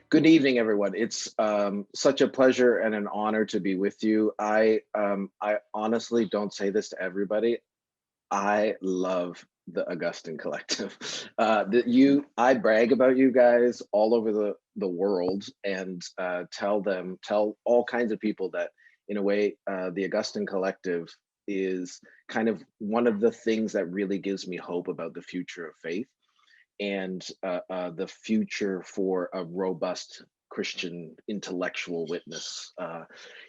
Good evening, everyone. It's such a pleasure and an honor to be with you. I honestly don't say this to everybody. I love the Augustine Collective. I brag about you guys all over the world, and tell all kinds of people that, in a way, the Augustine Collective is kind of one of the things that really gives me hope about the future of faith and the future for a robust Christian intellectual witness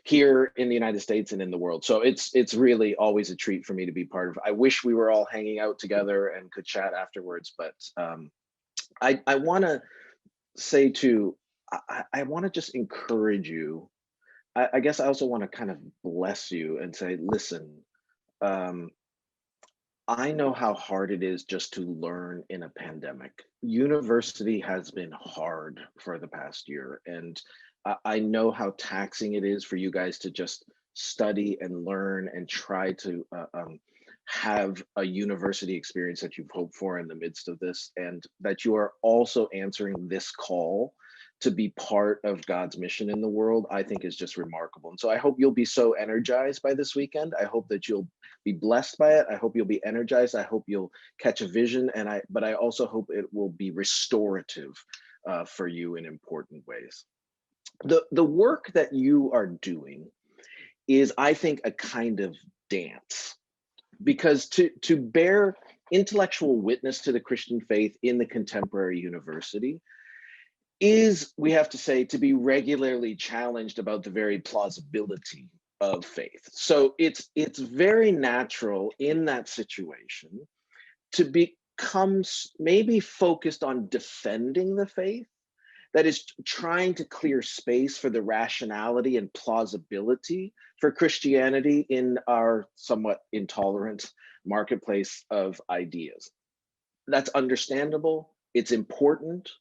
here in the United States and in the world. So it's really always a treat for me to be part of. I wish we were all hanging out together and could chat afterwards, but I want to say too, I want to just encourage you. I guess I also want to kind of bless you and say, listen, um, I know how hard it is just to learn in a pandemic. University has been hard for the past year, and I know how taxing it is for you guys to just study and learn and try to have a university experience that you've hoped for in the midst of this, and that you are also answering this call to be part of God's mission in the world, I think is just remarkable. And so I hope you'll be so energized by this weekend. I hope that you'll be blessed by it. I hope you'll be energized. I hope you'll catch a vision. But I also hope it will be restorative for you in important ways. The work that you are doing is, I think, a kind of dance, because to bear intellectual witness to the Christian faith in the contemporary university is, we have to say, to be regularly challenged about the very plausibility of faith. So it's very natural in that situation to become maybe focused on defending the faith, that is trying to clear space for the rationality and plausibility for Christianity in our somewhat intolerant marketplace of ideas. That's understandable. It's important.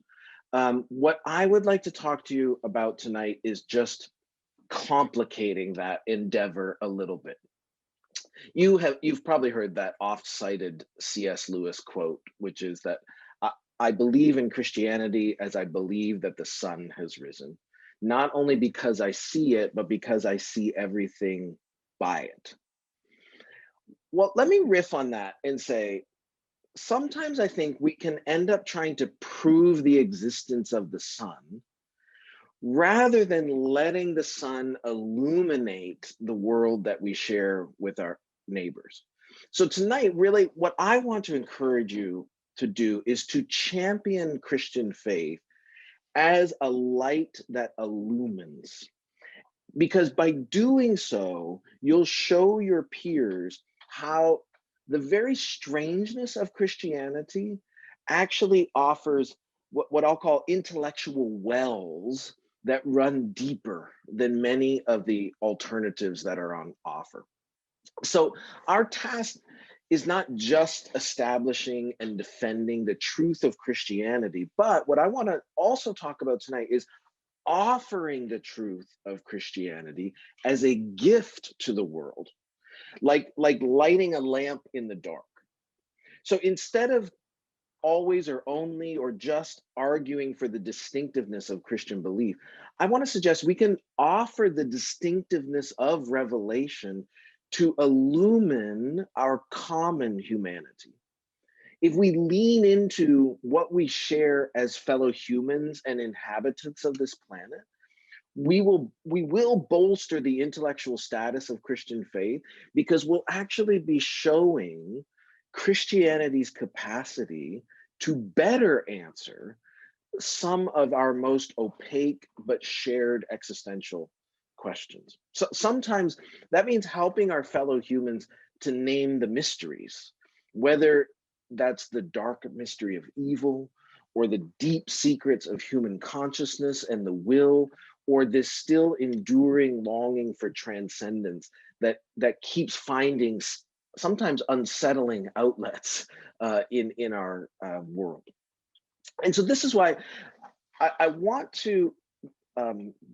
What I would like to talk to you about tonight is just complicating that endeavor a little bit. You've probably heard that oft-cited C.S. Lewis quote, which is that I believe in Christianity as I believe that the sun has risen, not only because I see it, but because I see everything by it. Well, let me riff on that and say, sometimes I think we can end up trying to prove the existence of the sun rather than letting the sun illuminate the world that we share with our neighbors. So tonight, really, what I want to encourage you to do is to champion Christian faith as a light that illumines. Because by doing so, you'll show your peers how the very strangeness of Christianity actually offers what I'll call intellectual wells that run deeper than many of the alternatives that are on offer. So our task is not just establishing and defending the truth of Christianity, but what I want to also talk about tonight is offering the truth of Christianity as a gift to the world, like lighting a lamp in the dark. So instead of always or only or just arguing for the distinctiveness of Christian belief, I want to suggest we can offer the distinctiveness of revelation to illumine our common humanity. If we lean into what we share as fellow humans and inhabitants of this planet, we will bolster the intellectual status of Christian faith, because we'll actually be showing Christianity's capacity to better answer some of our most opaque but shared existential questions. So sometimes that means helping our fellow humans to name the mysteries, whether that's the dark mystery of evil, or the deep secrets of human consciousness and the will, or this still enduring longing for transcendence that keeps finding sometimes unsettling outlets in our world. And so this is why I want to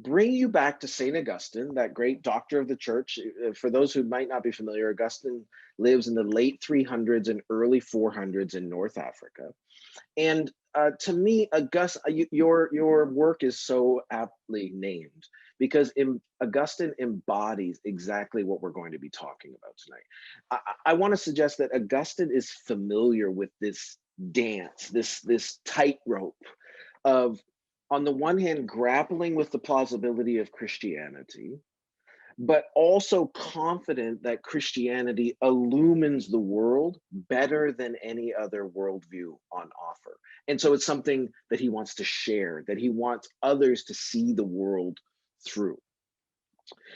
bring you back to St. Augustine, that great doctor of the church. For those who might not be familiar, Augustine lives in the late 300s and early 400s in North Africa. And to me, your work is so aptly named because Augustine embodies exactly what we're going to be talking about tonight. I want to suggest that Augustine is familiar with this dance, this tightrope of, on the one hand, grappling with the plausibility of Christianity, but also confident that Christianity illumines the world better than any other worldview on offer. And so it's something that he wants to share, that he wants others to see the world through.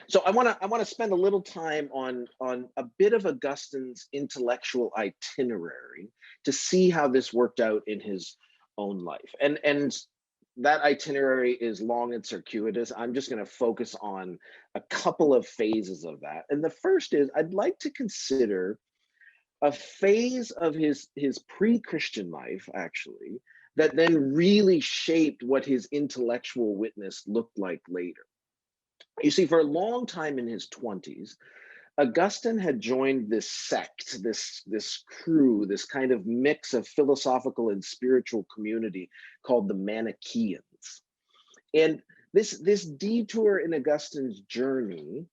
So I want to spend a little time on a bit of Augustine's intellectual itinerary to see how this worked out in his own life. And that itinerary is long and circuitous. I'm just going to focus on a couple of phases of that. And the first is, I'd like to consider a phase of his pre-Christian life, actually, that then really shaped what his intellectual witness looked like later. You see, for a long time in his 20s, Augustine had joined this sect, this crew, this kind of mix of philosophical and spiritual community called the Manichaeans. And this detour in Augustine's journey,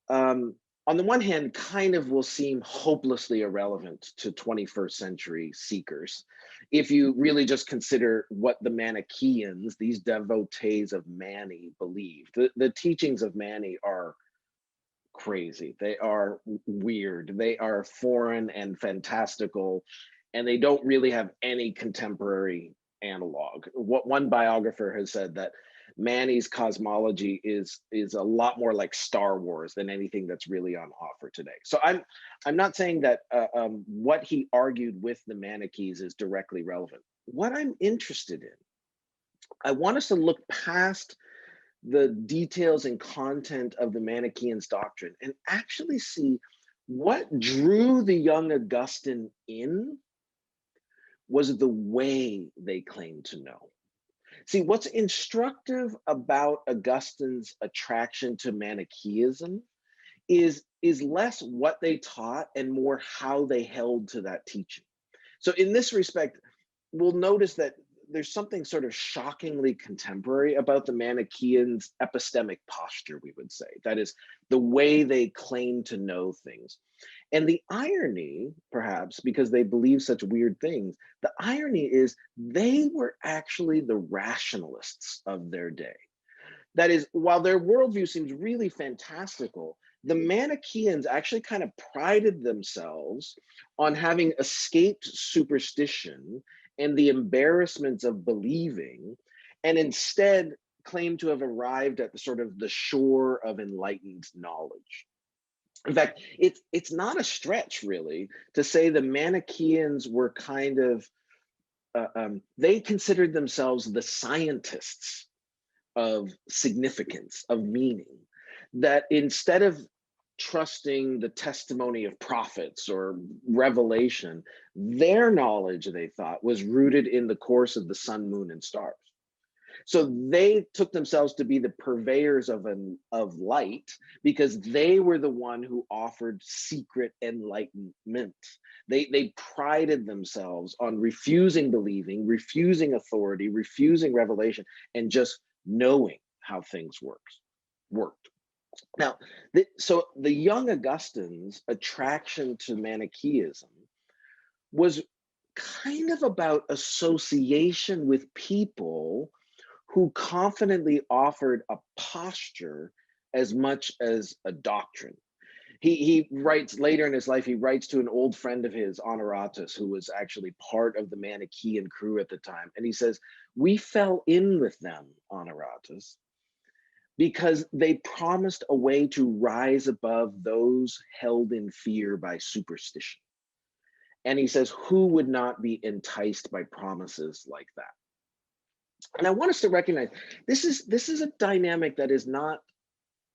on the one hand, kind of will seem hopelessly irrelevant to 21st century seekers if you really just consider what the Manichaeans, these devotees of Mani, believed. The teachings of Mani are crazy. They are weird. They are foreign and fantastical, and they don't really have any contemporary analog. What one biographer has said, that Mani's cosmology is a lot more like Star Wars than anything that's really on offer today. So I'm not saying that what he argued with the Manichees is directly relevant. What I'm interested in, I want us to look past the details and content of the Manichaeans' doctrine and actually see what drew the young Augustine in was the way they claimed to know. See, what's instructive about Augustine's attraction to Manichaeism is less what they taught and more how they held to that teaching. So in this respect, we'll notice that there's something sort of shockingly contemporary about the Manichaeans' epistemic posture, we would say. That is, the way they claim to know things. And the irony, perhaps, because they believe such weird things, the irony is they were actually the rationalists of their day. That is, while their worldview seems really fantastical, the Manichaeans actually kind of prided themselves on having escaped superstition and the embarrassments of believing, and instead claimed to have arrived at the sort of the shore of enlightened knowledge. In fact, it's not a stretch, really, to say the Manichaeans were kind of, they considered themselves the scientists of significance, of meaning, that instead of trusting the testimony of prophets or revelation, their knowledge, they thought, was rooted in the course of the sun, moon, and stars. So they took themselves to be the purveyors of light because they were the one who offered secret enlightenment. They prided themselves on refusing believing, refusing authority, refusing revelation, and just knowing how things worked. Now, so the young Augustine's attraction to Manichaeism was kind of about association with people who confidently offered a posture as much as a doctrine. He writes later in his life, he writes to an old friend of his, Honoratus, who was actually part of the Manichaean crew at the time. And he says, "We fell in with them, Honoratus, because they promised a way to rise above those held in fear by superstition." And he says, who would not be enticed by promises like that? And I want us to recognize this is a dynamic that is not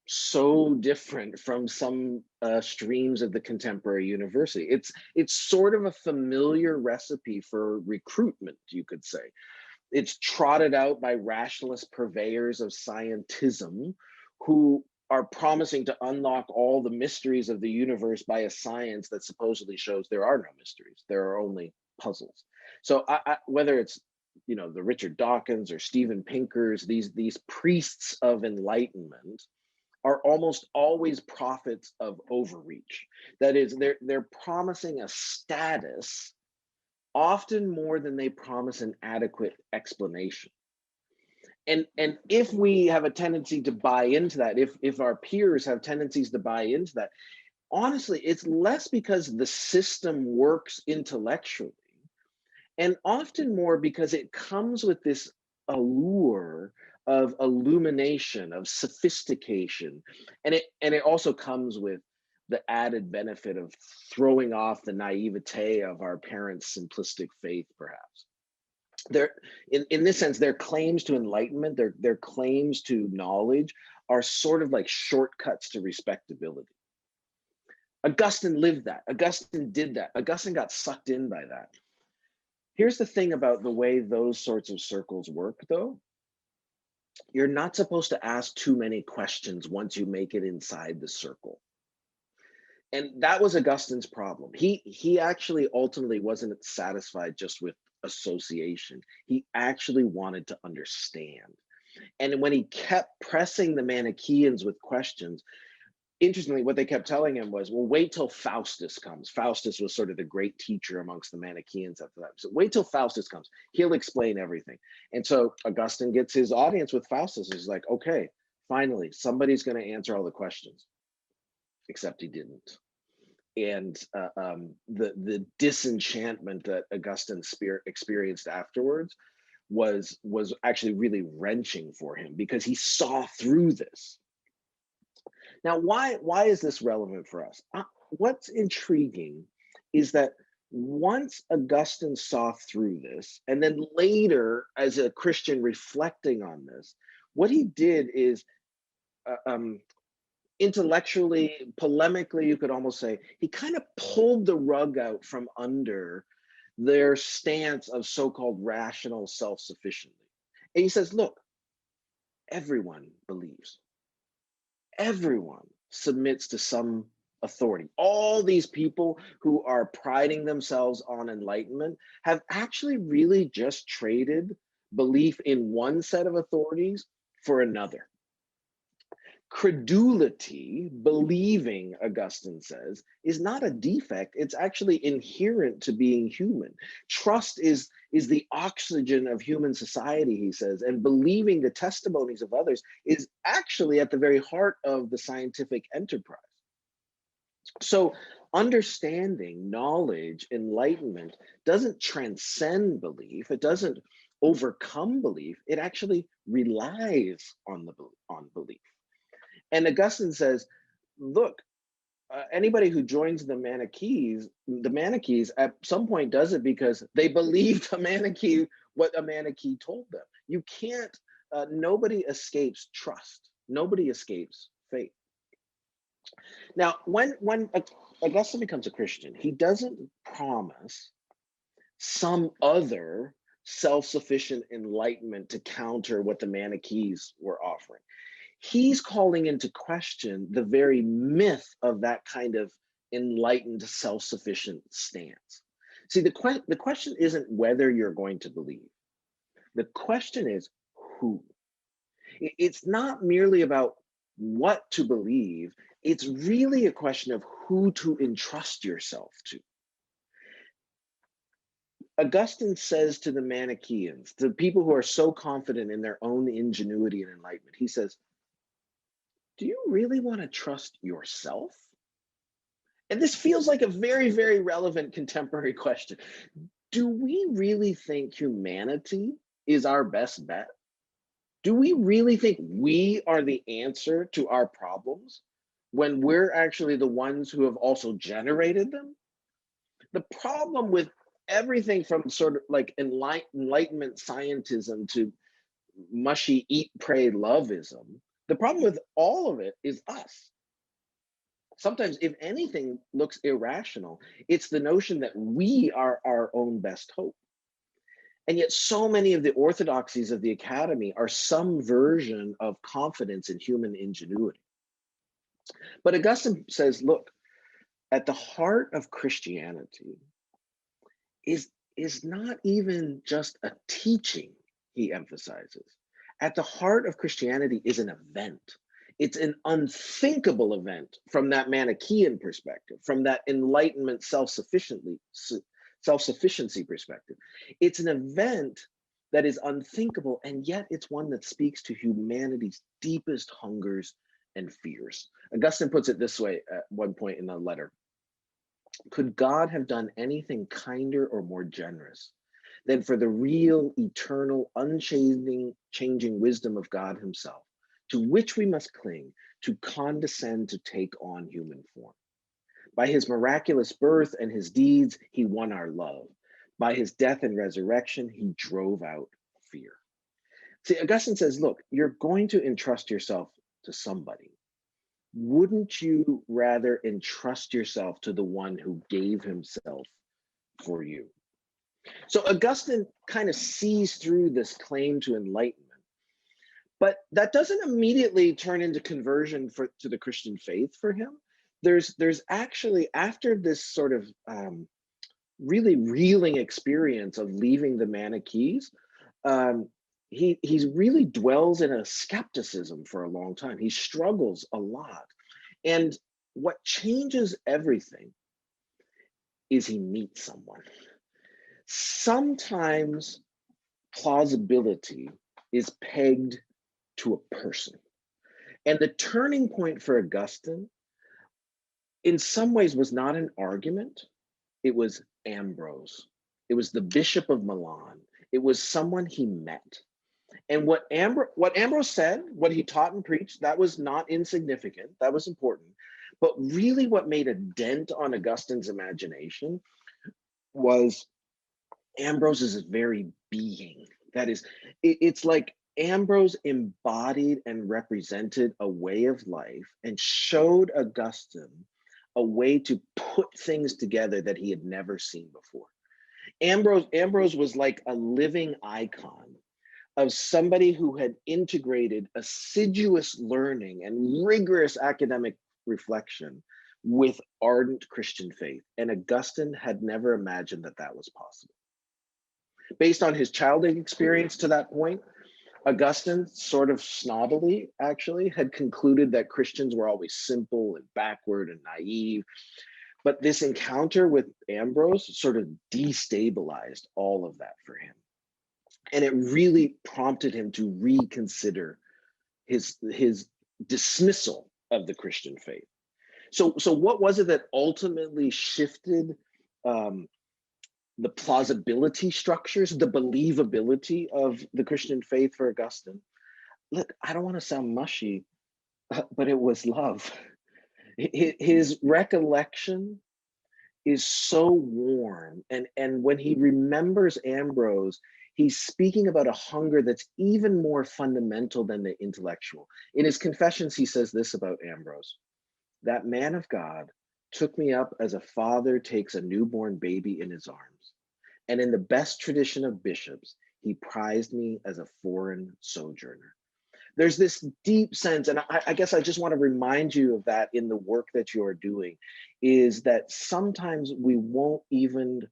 so different from some streams of the contemporary university. It's sort of a familiar recipe for recruitment, you could say. It's trotted out by rationalist purveyors of scientism who are promising to unlock all the mysteries of the universe by a science that supposedly shows there are no mysteries, there are only puzzles. So whether it's the Richard Dawkins or Steven Pinkers, these priests of enlightenment are almost always prophets of overreach. That is, they're promising a status often more than they promise an adequate explanation. And if we have a tendency to buy into that, if our peers have tendencies to buy into that, honestly, it's less because the system works intellectually, and often more because it comes with this allure of illumination, of sophistication, and it also comes with the added benefit of throwing off the naivete of our parents' simplistic faith, perhaps. They're in this sense, their claims to enlightenment, their claims to knowledge are sort of like shortcuts to respectability. Augustine lived that. Augustine did that. Augustine got sucked in by that. Here's the thing about the way those sorts of circles work, though. You're not supposed to ask too many questions once you make it inside the circle. And that was Augustine's problem. He actually ultimately wasn't satisfied just with association. He actually wanted to understand. And when he kept pressing the Manichaeans with questions, interestingly, what they kept telling him was, well, wait till Faustus comes. Faustus was sort of the great teacher amongst the Manichaeans after that. So wait till Faustus comes. He'll explain everything. And so Augustine gets his audience with Faustus. He's like, okay, finally, somebody's going to answer all the questions. Except he didn't. And the disenchantment that Augustine experienced afterwards was actually really wrenching for him, because he saw through this. Now, why is this relevant for us? What's intriguing is that once Augustine saw through this, and then later, as a Christian reflecting on this, what he did is intellectually, polemically, you could almost say, he kind of pulled the rug out from under their stance of so-called rational self-sufficiency. And he says, look, everyone believes. Everyone submits to some authority. All these people who are priding themselves on enlightenment have actually really just traded belief in one set of authorities for another. Credulity, believing, Augustine says, is not a defect. It's actually inherent to being human. Trust is the oxygen of human society, he says, and believing the testimonies of others is actually at the very heart of the scientific enterprise. So understanding, knowledge, enlightenment doesn't transcend belief. It doesn't overcome belief. It actually relies on belief. And Augustine says, look, anybody who joins the Manichaeans at some point does it because they believe what a Manichae told them. You can't, nobody escapes trust. Nobody escapes faith. Now, when Augustine becomes a Christian, he doesn't promise some other self-sufficient enlightenment to counter what the Manichaeans were offering. He's calling into question the very myth of that kind of enlightened, self-sufficient stance. See, the question isn't whether you're going to believe. The question is who. It's not merely about what to believe. It's really a question of who to entrust yourself to. Augustine says to the Manichaeans, the people who are so confident in their own ingenuity and enlightenment, he says, do you really want to trust yourself? And this feels like a very, very relevant contemporary question. Do we really think humanity is our best bet? Do we really think we are the answer to our problems when we're actually the ones who have also generated them? The problem with everything from sort of like enlightenment scientism to mushy eat, pray, loveism, the problem with all of it is us. Sometimes, if anything looks irrational, it's the notion that we are our own best hope. And yet so many of the orthodoxies of the academy are some version of confidence in human ingenuity. But Augustine says, look, at the heart of Christianity is not even just a teaching, he emphasizes. At the heart of Christianity is an event. It's an unthinkable event from that Manichaean perspective, from that Enlightenment self-sufficiency perspective. It's an event that is unthinkable, and yet it's one that speaks to humanity's deepest hungers and fears. Augustine puts it this way at one point in the letter: could God have done anything kinder or more generous than for the real, eternal, unchanging wisdom of God himself, to which we must cling, to condescend to take on human form? By his miraculous birth and his deeds, he won our love. By his death and resurrection, he drove out fear. See, Augustine says, look, you're going to entrust yourself to somebody. Wouldn't you rather entrust yourself to the one who gave himself for you? So Augustine kind of sees through this claim to enlightenment, but that doesn't immediately turn into conversion to the Christian faith for him. There's actually, after this sort of really reeling experience of leaving the Manichaeans, he really dwells in a skepticism for a long time. He struggles a lot. And what changes everything is he meets someone. Sometimes plausibility is pegged to a person. And the turning point for Augustine, in some ways, was not an argument. It was Ambrose. It was the Bishop of Milan. It was someone he met. And what Ambrose said, what he taught and preached, that was not insignificant. That was important. But really what made a dent on Augustine's imagination was Ambrose's very being. That is, it's like Ambrose embodied and represented a way of life and showed Augustine a way to put things together that he had never seen before. Ambrose was like a living icon of somebody who had integrated assiduous learning and rigorous academic reflection with ardent Christian faith. And Augustine had never imagined that that was possible. Based on his childhood experience to that point, Augustine, sort of snobbily actually, had concluded that Christians were always simple and backward and naive. But this encounter with Ambrose sort of destabilized all of that for him. And it really prompted him to reconsider his dismissal of the Christian faith. So what was it that ultimately shifted the plausibility structures, the believability of the Christian faith for Augustine? Look, I don't want to sound mushy, but it was love. His recollection is so warm. And when he remembers Ambrose, he's speaking about a hunger that's even more fundamental than the intellectual. In his confessions, he says this about Ambrose: that man of God took me up as a father takes a newborn baby in his arms. And in the best tradition of bishops, he prized me as a foreign sojourner. There's this deep sense, and I guess I just want to remind you of that in the work that you're doing, is that sometimes we won't even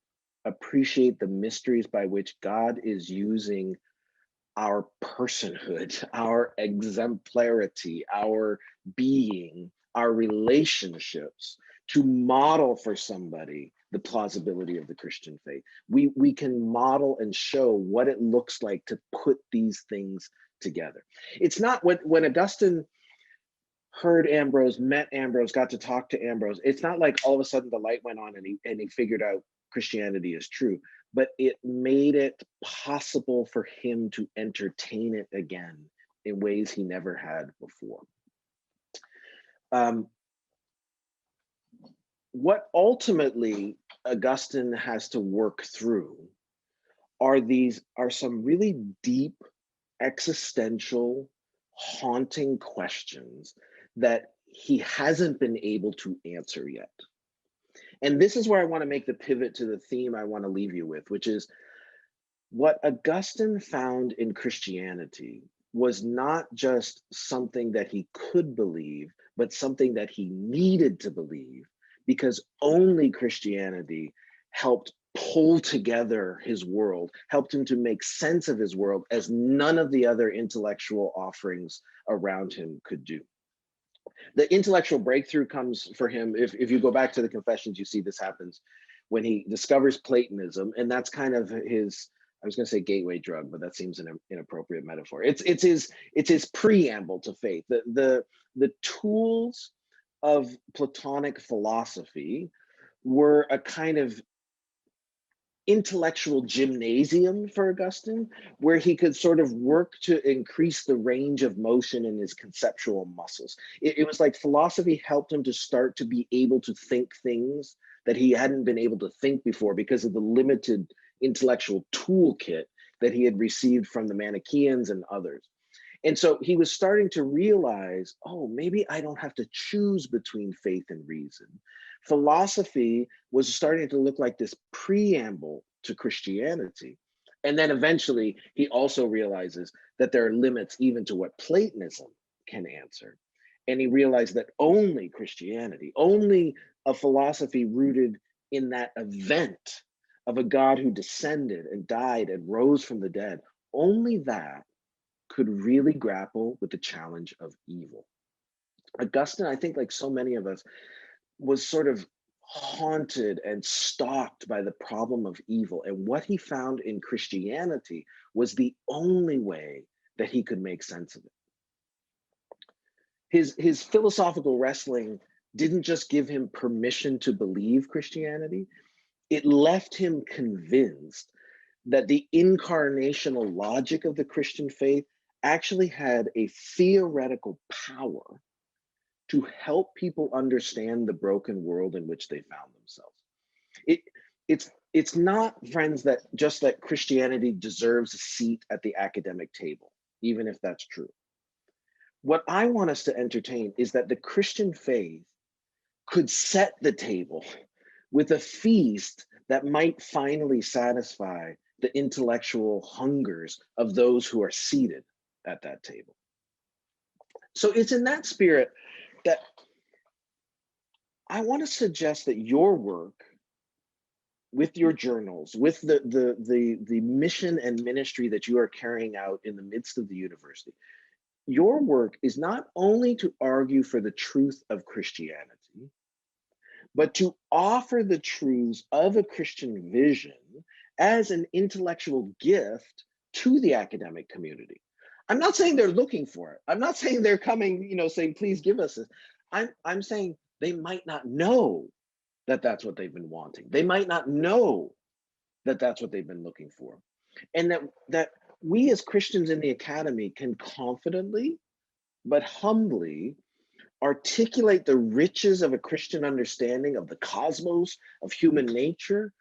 appreciate the mysteries by which God is using our personhood, our exemplarity, our being, our relationships to model for somebody the plausibility of the Christian faith. We can model and show what it looks like to put these things together. It's not when Augustine heard Ambrose, met Ambrose, got to talk to Ambrose, it's not like all of a sudden the light went on and he figured out Christianity is true, but it made it possible for him to entertain it again in ways he never had before. What ultimately Augustine has to work through are some really deep, existential, haunting questions that he hasn't been able to answer yet. And this is where I want to make the pivot to the theme I want to leave you with, which is What Augustine found in Christianity was not just something that he could believe, but something that he needed to believe, because only Christianity helped pull together his world, helped him to make sense of his world as none of the other intellectual offerings around him could do. The intellectual breakthrough comes for him. If you go back to the Confessions, you see this happens when he discovers Platonism, and that's kind of his, I was going to say gateway drug, but that seems an inappropriate metaphor. It's his preamble to faith. The tools of Platonic philosophy were a kind of intellectual gymnasium for Augustine, where he could sort of work to increase the range of motion in his conceptual muscles. It was like philosophy helped him to start to be able to think things that he hadn't been able to think before because of the limited intellectual toolkit that he had received from the Manichaeans and others. And so he was starting to realize, oh, maybe I don't have to choose between faith and reason. Philosophy was starting to look like this preamble to Christianity. And then eventually he also realizes that there are limits even to what Platonism can answer. And he realized that only Christianity, only a philosophy rooted in that event of a God who descended and died and rose from the dead, only that could really grapple with the challenge of evil. Augustine, I think, like so many of us, was sort of haunted and stalked by the problem of evil. And what he found in Christianity was the only way that he could make sense of it. His philosophical wrestling didn't just give him permission to believe Christianity, it left him convinced that the incarnational logic of the Christian faith actually had a theoretical power to help people understand the broken world in which they found themselves. It's not, friends, that just that Christianity deserves a seat at the academic table, even if that's true. What I want us to entertain is that the Christian faith could set the table with a feast that might finally satisfy the intellectual hungers of those who are seated at that table. So it's in that spirit that I want to suggest that your work with your journals, with the mission and ministry that you are carrying out in the midst of the university, your work is not only to argue for the truth of Christianity, but to offer the truths of a Christian vision as an intellectual gift to the academic community. I'm not saying they're looking for it. I'm not saying they're coming, saying, please give us this. I'm saying they might not know that that's what they've been wanting. They might not know that that's what they've been looking for. And that we as Christians in the academy can confidently, but humbly articulate the riches of a Christian understanding of the cosmos, of human nature,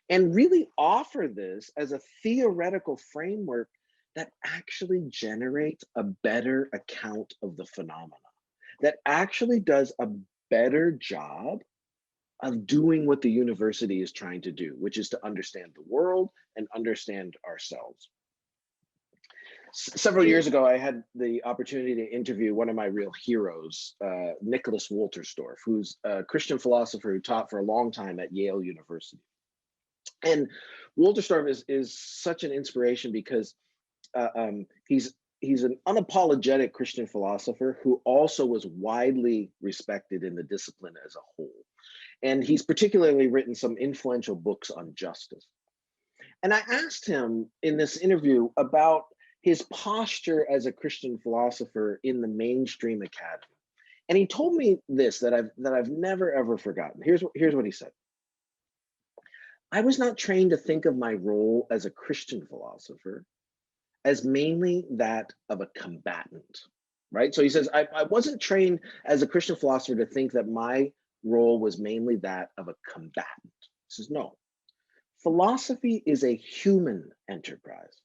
and really offer this as a theoretical framework that actually generates a better account of the phenomena, that actually does a better job of doing what the university is trying to do, which is to understand the world and understand ourselves. Several years ago, I had the opportunity to interview one of my real heroes, Nicholas Wolterstorff, who's a Christian philosopher who taught for a long time at Yale University. And Wolterstorff is such an inspiration because he's an unapologetic Christian philosopher who also was widely respected in the discipline as a whole. And he's particularly written some influential books on justice. And I asked him in this interview about his posture as a Christian philosopher in the mainstream academy. And he told me this that I've never ever forgotten. Here's what he said. I was not trained to think of my role as a Christian philosopher as mainly that of a combatant, right? So he says, I wasn't trained as a Christian philosopher to think that my role was mainly that of a combatant. He says, no, philosophy is a human enterprise.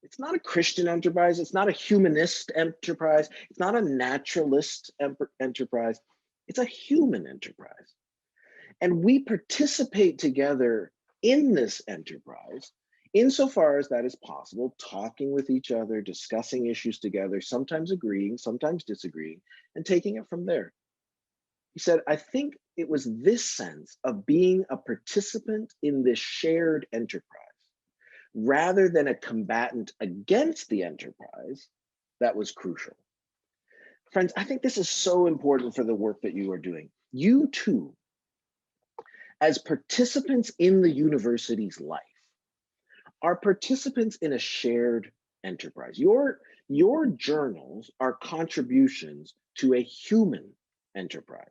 It's not a Christian enterprise. It's not a humanist enterprise. It's not a naturalist enterprise. It's a human enterprise. And we participate together in this enterprise insofar as that is possible, talking with each other, discussing issues together, sometimes agreeing, sometimes disagreeing, and taking it from there. He said, I think it was this sense of being a participant in this shared enterprise, rather than a combatant against the enterprise, that was crucial. Friends, I think this is so important for the work that you are doing. You too, as participants in the university's life, are participants in a shared enterprise. Your journals are contributions to a human enterprise.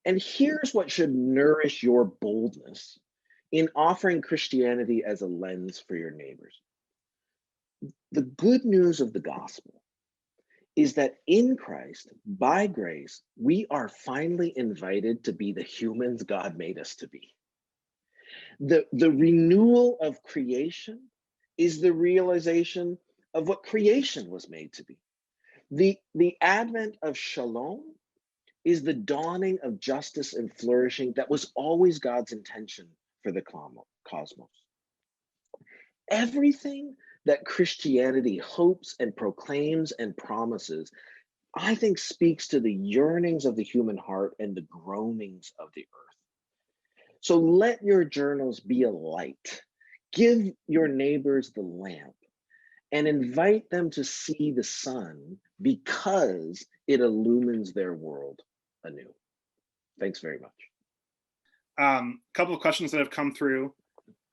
And here's what should nourish your boldness in offering Christianity as a lens for your neighbors. The good news of the gospel is that in Christ, by grace, we are finally invited to be the humans God made us to be. The renewal of creation is the realization of what creation was made to be. The advent of shalom is the dawning of justice and flourishing that was always God's intention for the cosmos. Everything that Christianity hopes and proclaims and promises, I think, speaks to the yearnings of the human heart and the groanings of the earth. So let your journals be a light. Give your neighbors the lamp and invite them to see the sun because it illumines their world anew. Thanks very much. A couple of questions that have come through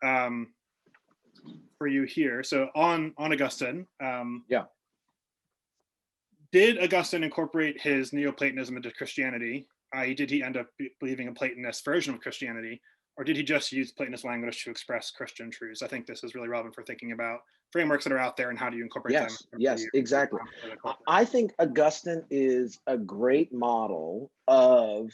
for you here. So on Augustine, Yeah. Did Augustine incorporate his Neoplatonism into Christianity? I.e., did he end up believing a Platonist version of Christianity, or did he just use Platonist language to express Christian truths? I think this is really relevant for thinking about frameworks that are out there and how do you incorporate them. Yes, exactly. I think Augustine is a great model of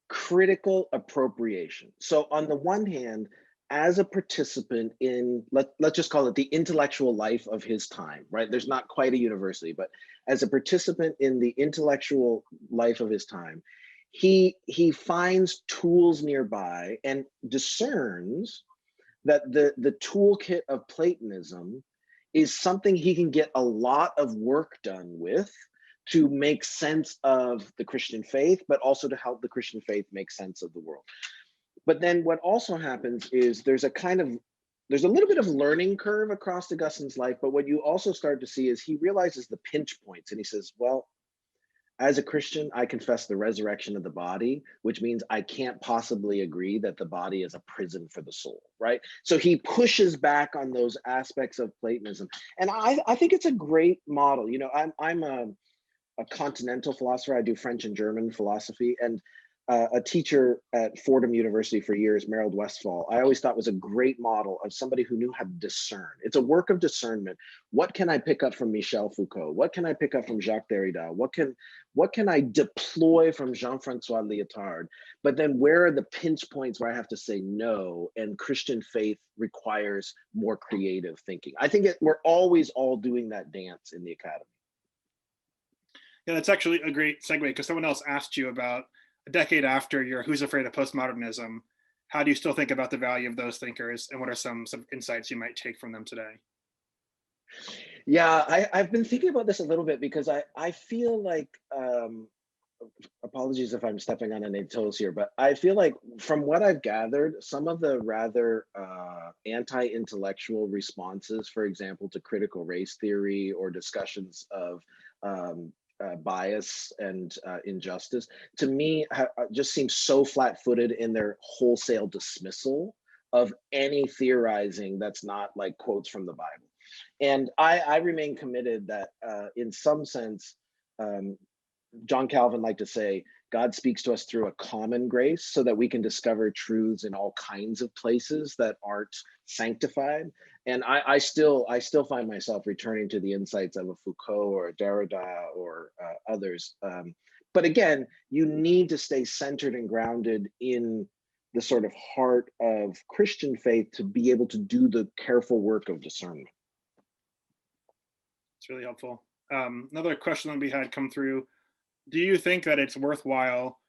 critical appropriation. So on the one hand, as a participant in, let's just call it the intellectual life of his time, right? There's not quite a university, but as a participant in the intellectual life of his time, he finds tools nearby and discerns that the toolkit of Platonism is something he can get a lot of work done with to make sense of the Christian faith, but also to help the Christian faith make sense of the world. But then what also happens is there's a little bit of learning curve across Augustine's life, but what you also start to see is he realizes the pinch points and he says, well, as a Christian, I confess the resurrection of the body, which means I can't possibly agree that the body is a prison for the soul, right? So he pushes back on those aspects of Platonism. And I think it's a great model. You know, I'm a continental philosopher. I do French and German philosophy, and a teacher at Fordham University for years, Merold Westphal, I always thought was a great model of somebody who knew how to discern. It's a work of discernment. What can I pick up from Michel Foucault? What can I pick up from Jacques Derrida? What can I deploy from Jean-Francois Lyotard? But then where are the pinch points where I have to say no? And Christian faith requires more creative thinking. I think we're always all doing that dance in the academy. Yeah, that's actually a great segue because someone else asked you about a decade after your Who's Afraid of Postmodernism, how do you still think about the value of those thinkers and what are some insights you might take from them today? Yeah, I've been thinking about this a little bit because I feel like, apologies if I'm stepping on any toes here, but I feel like from what I've gathered, some of the rather anti-intellectual responses, for example, to critical race theory or discussions of bias and injustice, to me just seems so flat-footed in their wholesale dismissal of any theorizing that's not like quotes from the Bible. And I remain committed that in some sense, John Calvin liked to say, God speaks to us through a common grace so that we can discover truths in all kinds of places that aren't sanctified. And I still find myself returning to the insights of a Foucault or a Derrida or others. But again, you need to stay centered and grounded in the sort of heart of Christian faith to be able to do the careful work of discernment. It's really helpful. Another question that we had come through. Do you think that it's worthwhile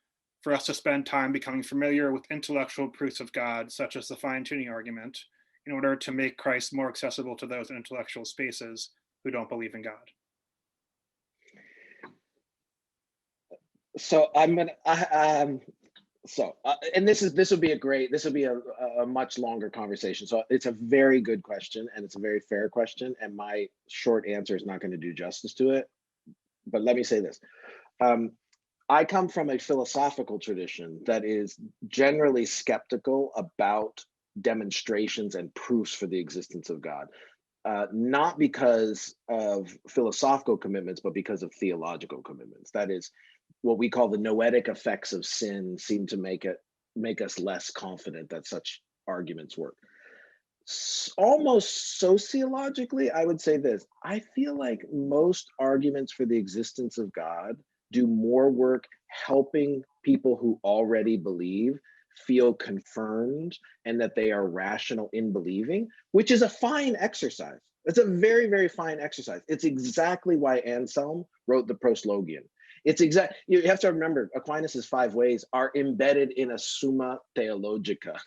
for us to spend time becoming familiar with intellectual proofs of God, such as the fine-tuning argument, in order to make Christ more accessible to those in intellectual spaces who don't believe in God? So I'm gonna, and this will be a much longer conversation. So it's a very good question, and it's a very fair question, and my short answer is not going to do justice to it. But let me say this. I come from a philosophical tradition that is generally skeptical about demonstrations and proofs for the existence of God. Not because of philosophical commitments, but because of theological commitments. That is, what we call the noetic effects of sin seem to make us less confident that such arguments work. Almost sociologically, I would say this: I feel like most arguments for the existence of God do more work helping people who already believe feel confirmed and that they are rational in believing, which is a fine exercise. It's a very, very fine exercise. It's exactly why Anselm wrote the Proslogion. You have to remember, Aquinas's 5 ways are embedded in a Summa Theologica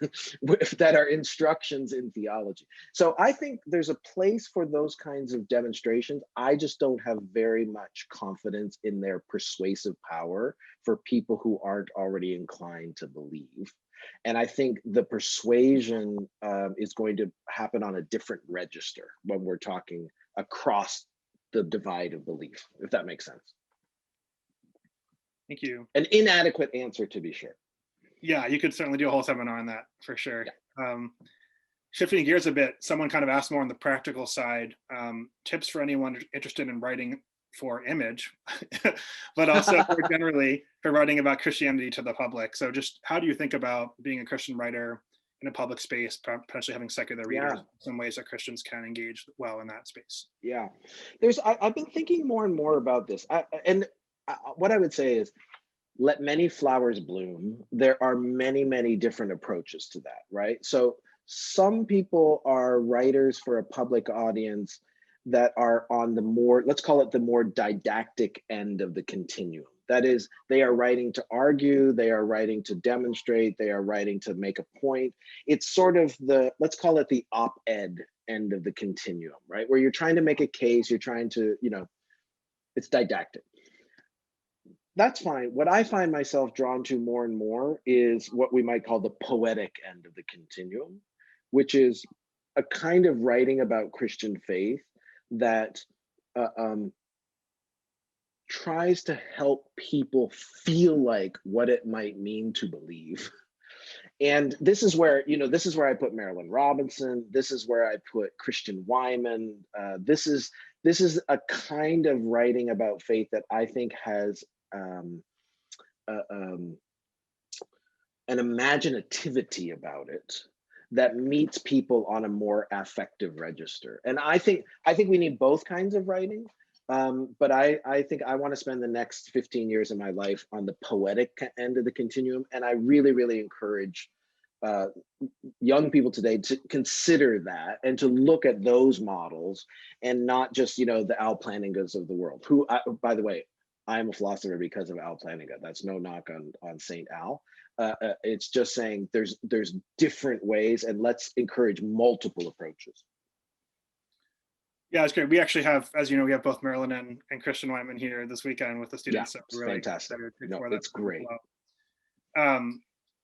that are instructions in theology. So I think there's a place for those kinds of demonstrations. I just don't have very much confidence in their persuasive power for people who aren't already inclined to believe. And I think the persuasion is going to happen on a different register when we're talking across the divide of belief, if that makes sense. Thank you. An inadequate answer, to be sure. Yeah, you could certainly do a whole seminar on that for sure. Yeah. Shifting gears a bit, someone kind of asked more on the practical side, tips for anyone interested in writing for image, but also more generally for writing about Christianity to the public. So just how do you think about being a Christian writer in a public space, potentially having secular readers, some ways that Christians can engage well in that space? Yeah, I've been thinking more and more about this. What I would say is, let many flowers bloom. There are many, many different approaches to that, right? So some people are writers for a public audience that are on the more, let's call it the more didactic end of the continuum. That is, they are writing to argue, they are writing to demonstrate, they are writing to make a point. It's sort of the, let's call it the op-ed end of the continuum, right? Where you're trying to make a case, you're trying to, it's didactic. That's fine. What I find myself drawn to more and more is what we might call the poetic end of the continuum, which is a kind of writing about Christian faith that tries to help people feel like what it might mean to believe. And this is where, I put Marilyn Robinson. This is where I put Christian Wyman. This is a kind of writing about faith that I think has an imaginativity about it that meets people on a more affective register. And I think we need both kinds of writing. But I think I want to spend the next 15 years of my life on the poetic end of the continuum. And I really, really encourage young people today to consider that and to look at those models and not just, the Al Plantingas of the world, who, by the way, I'm a philosopher because of Al Plantinga. That's no knock on Saint Al. It's just saying there's different ways, and let's encourage multiple approaches. Yeah, it's great. We actually have, as you know, we have both Marilyn and Christian Wyman here this weekend with the students. Yeah, so really fantastic. No, it's great.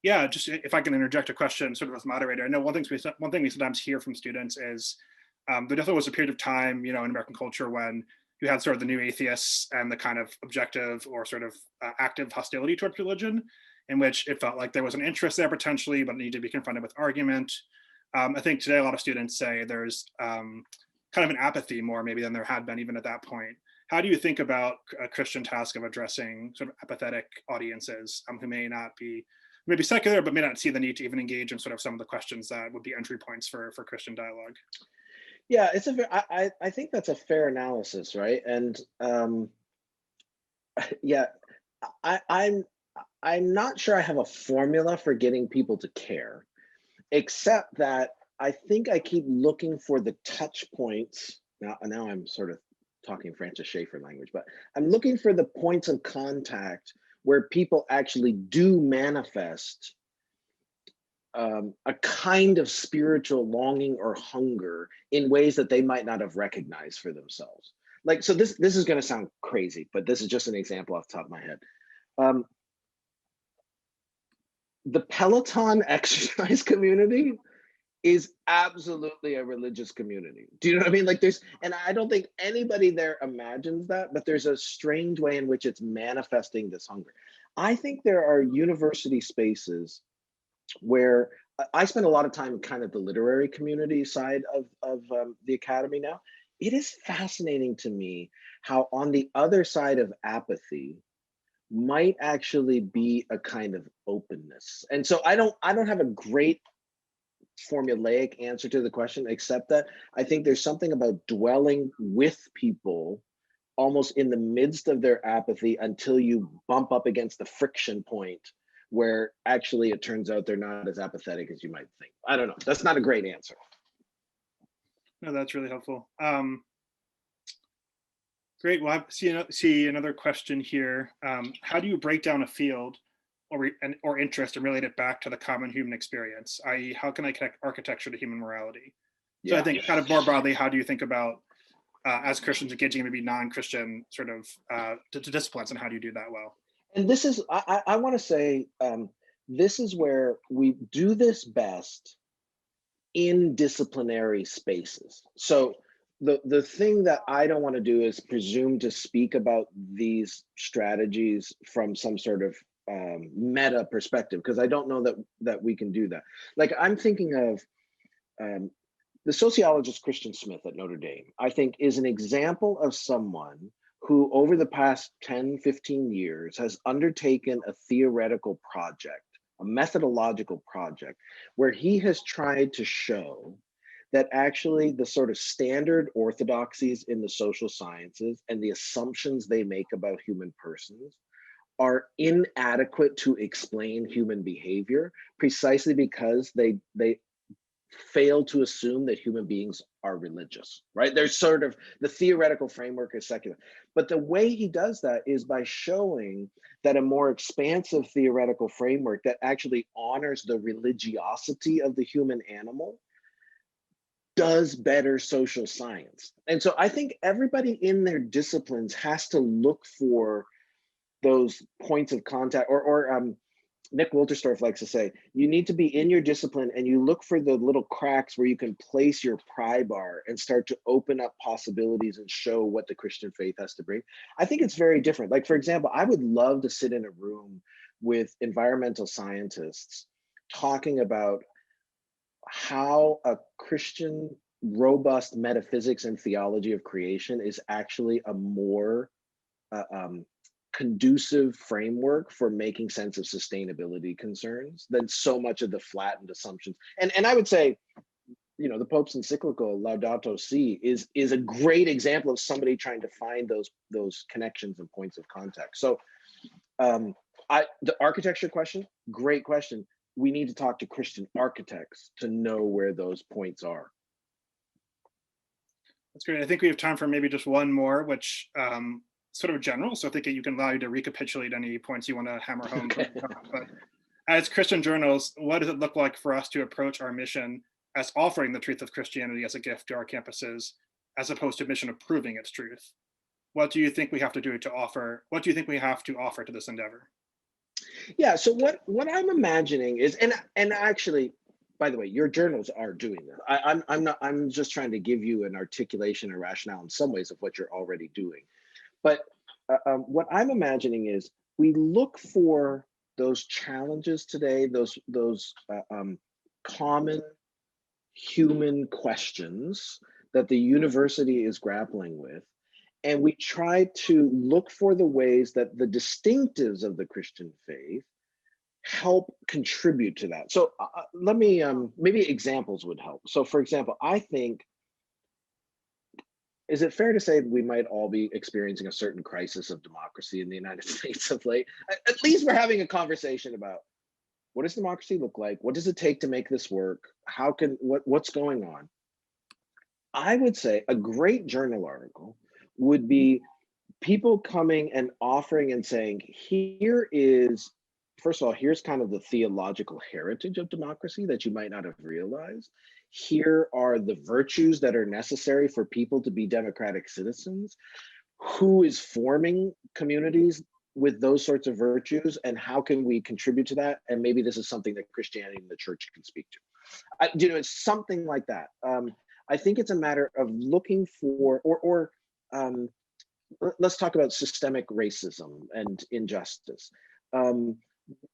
Yeah, just if I can interject a question, sort of as moderator. I know one thing we sometimes hear from students is there definitely was a period of time, in American culture when you had sort of the new atheists and the kind of objective or sort of active hostility towards religion, in which it felt like there was an interest there potentially, but it needed to be confronted with argument. I think today a lot of students say there's kind of an apathy more maybe than there had been even at that point. How do you think about a Christian task of addressing sort of apathetic audiences who may be secular, but may not see the need to even engage in sort of some of the questions that would be entry points for Christian dialogue? Yeah, I think that's a fair analysis, right? And yeah, I'm not sure I have a formula for getting people to care, except that I think I keep looking for the touch points. Now I'm sort of talking Francis Schaeffer language, but I'm looking for the points of contact where people actually do manifest a kind of spiritual longing or hunger in ways that they might not have recognized for themselves. Like, so this is going to sound crazy, but this is just an example off the top of my head. Um, the Peloton exercise community is absolutely a religious community. Do you know what I mean? Like, and I don't think anybody there imagines that, but there's a strange way in which it's manifesting this hunger. I think there are university spaces where I spend a lot of time in kind of the literary community side of the academy now. It is fascinating to me how on the other side of apathy might actually be a kind of openness. And so I don't have a great formulaic answer to the question, except that I think there's something about dwelling with people almost in the midst of their apathy until you bump up against the friction point where actually it turns out they're not as apathetic as you might think. I don't know. That's not a great answer. No, that's really helpful. Great. Well, I see another question here. How do you break down a field or interest and relate it back to the common human experience, i.e., how can I connect architecture to human morality? So I think kind of more broadly, how do you think about as Christians engaging in maybe non-Christian sort of disciplines, and how do you do that well? And this is, I want to say, this is where we do this best in disciplinary spaces. So the thing that I don't want to do is presume to speak about these strategies from some sort of meta perspective, because I don't know that we can do that. Like, I'm thinking of the sociologist Christian Smith at Notre Dame, I think, is an example of someone who over the past 10, 15 years has undertaken a theoretical project, a methodological project, where he has tried to show that actually the sort of standard orthodoxies in the social sciences and the assumptions they make about human persons are inadequate to explain human behavior, precisely because they fail to assume that human beings are religious, right? There's sort of the theoretical framework is secular. But the way he does that is by showing that a more expansive theoretical framework that actually honors the religiosity of the human animal does better social science. And so I think everybody in their disciplines has to look for those points of contact, or Nick Wolterstorff likes to say, you need to be in your discipline and you look for the little cracks where you can place your pry bar and start to open up possibilities and show what the Christian faith has to bring. I think it's very different. Like, for example, I would love to sit in a room with environmental scientists talking about how a Christian robust metaphysics and theology of creation is actually a more conducive framework for making sense of sustainability concerns than so much of the flattened assumptions. And I would say, you know, the Pope's encyclical Laudato Si is a great example of somebody trying to find those connections and points of contact. So the architecture question, great question. We need to talk to Christian architects to know where those points are. That's great. I think we have time for maybe just one more, which sort of general. So I think you can allow you to recapitulate any points you want to hammer home. But as Christian journals, what does it look like for us to approach our mission as offering the truth of Christianity as a gift to our campuses, as opposed to mission of proving its truth? What do you think we have to do to offer? What do you think we have to offer to this endeavor? Yeah. So what I'm imagining is, and actually, by the way, your journals are doing this. I'm just trying to give you an articulation or rationale in some ways of what you're already doing. But what I'm imagining is we look for those challenges today, those common human questions that the university is grappling with, and we try to look for the ways that the distinctives of the Christian faith help contribute to that. So let me, maybe examples would help. So for example, I think, is it fair to say we might all be experiencing a certain crisis of democracy in the United States of late? At least we're having a conversation about what does democracy look like? What does it take to make this work? What's going on? I would say a great journal article would be people coming and offering and saying, here is first of all, here's kind of the theological heritage of democracy that you might not have realized. Here are the virtues that are necessary for people to be democratic citizens. Who is forming communities with those sorts of virtues, and how can we contribute to that? And maybe this is something that Christianity and the church can speak to. It's something like that. I think it's a matter of looking for, let's talk about systemic racism and injustice. Um,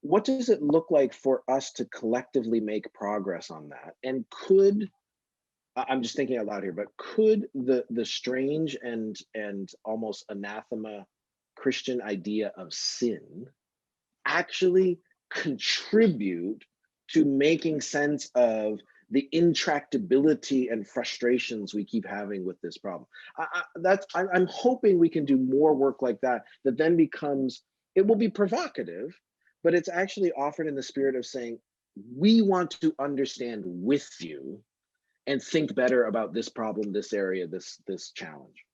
what does it look like for us to collectively make progress on that? And I'm just thinking out loud here, but could the strange and almost anathema Christian idea of sin actually contribute to making sense of the intractability and frustrations we keep having with this problem? I'm hoping we can do more work like that, that then becomes, it will be provocative, but it's actually offered in the spirit of saying, we want to understand with you and think better about this problem, this area, this challenge.